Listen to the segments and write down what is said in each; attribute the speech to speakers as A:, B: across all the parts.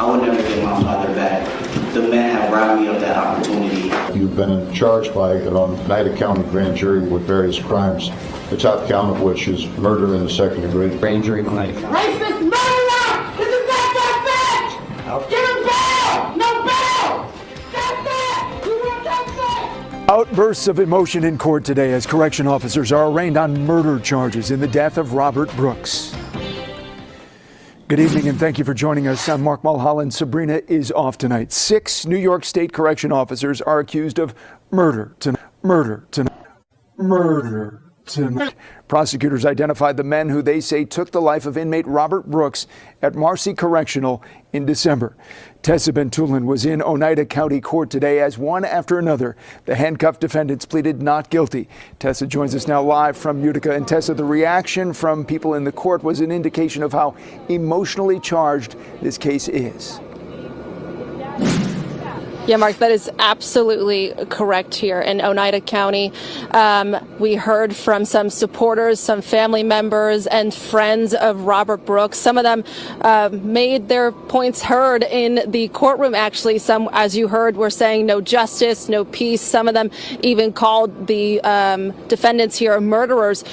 A: I would never get my father back. The men have robbed me of that opportunity.
B: You've been charged by an Oneida County grand jury with various crimes, the top count of which is murder in the second degree.
C: Grand jury tonight.
D: Racist murderer! This is not that bitch! Give him bail! No bail! That's it! You want that?
E: Outbursts of emotion in court today as correction officers are arraigned on murder charges in the death of Robert Brooks. Good evening and thank you for joining us. I'm Mark Mulholland. Sabrina is off tonight. 6 New York State correction officers are accused of murder tonight. Prosecutors identified the men who they say took the life of inmate Robert Brooks at Marcy Correctional in December. Tessa Bentulin was in Oneida County Court today as one after another the handcuffed defendants pleaded not guilty. Tessa joins us now live from Utica. And Tessa, the reaction from people in the court was an indication of how emotionally charged this case is.
F: Yeah, Mark, that is absolutely correct here in Oneida County. We heard from some supporters, some family members and friends of Robert Brooks. Some of them made their points heard in the courtroom, actually. Some, as you heard, were saying no justice, no peace. Some of them even called the defendants here murderers.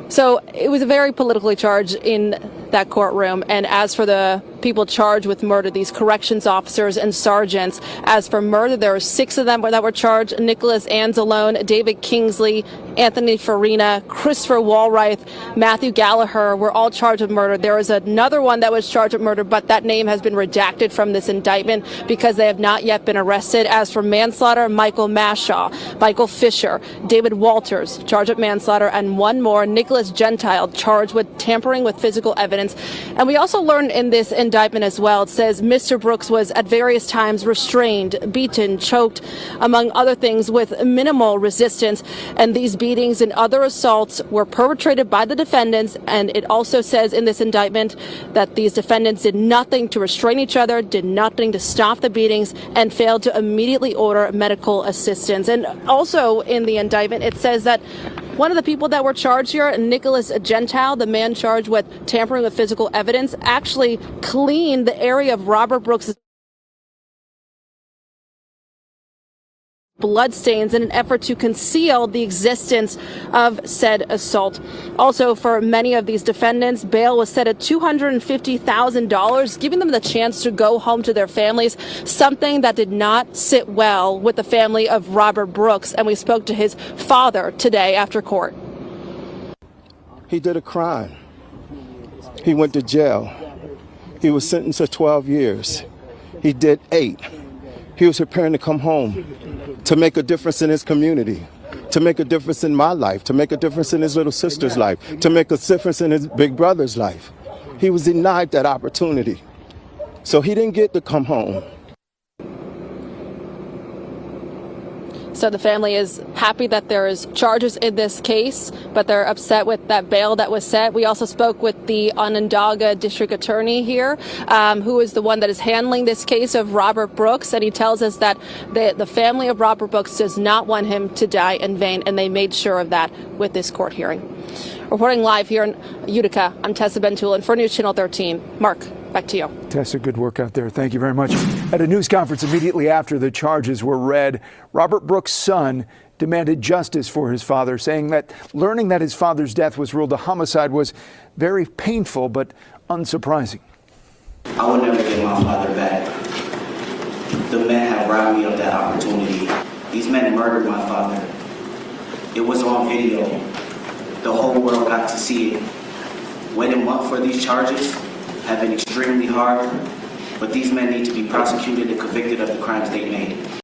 F: So it was very politically charged in that courtroom. And as for the people charged with murder, these corrections officers and sergeants, as for murder, there were 6 of them that were charged: Nicholas Anzalone, David Kingsley, Anthony Farina, Christopher Walright, Matthew Gallagher were all charged with murder. There was another one that was charged with murder, but that name has been redacted from this indictment because they have not yet been arrested. As for manslaughter, Michael Mashaw, Michael Fisher, David Walters, charged with manslaughter, and one more, Nicholas Gentile, charged with tampering with physical evidence. And we also learned in this indictment as well, it says Mr. Brooks was at various times restrained, beaten, choked, among other things, with minimal resistance. And these beatings and other assaults were perpetrated by the defendants. And it also says in this indictment that these defendants did nothing to restrain each other, did nothing to stop the beatings, and failed to immediately order medical assistance. And also in the indictment, it says that one of the people that were charged here, Nicholas Gentile, the man charged with tampering with physical evidence, actually cleaned the area of Robert Brooks' bloodstains in an effort to conceal the existence of said assault. Also, for many of these defendants, bail was set at $250,000, giving them the chance to go home to their families, something that did not sit well with the family of Robert Brooks. And we spoke to his father today after court.
G: He did a crime. He went to jail. He was sentenced to 12 years. He did 8. He was preparing to come home to make a difference in his community, to make a difference in my life, to make a difference in his little sister's life, to make a difference in his big brother's life. He was denied that opportunity. So he didn't get to come home.
F: So the family is happy that there is charges in this case, but they're upset with that bail that was set. We also spoke with the Onondaga district attorney here, who is the one that is handling this case of Robert Brooks. And he tells us that the family of Robert Brooks does not want him to die in vain. And they made sure of that with this court hearing. Reporting live here in Utica, I'm Tessa Bentulin for News Channel 13. Mark, back to you.
E: Tessa, good work out there. Thank you very much. At a news conference immediately after the charges were read, Robert Brooks' son demanded justice for his father, saying that learning that his father's death was ruled a homicide was very painful but unsurprising.
A: I would never get my father back. The men have robbed me of that opportunity. These men murdered my father. It was on video. The whole world got to see it. Waiting for these charges have been extremely hard, but these men need to be prosecuted and convicted of the crimes they made.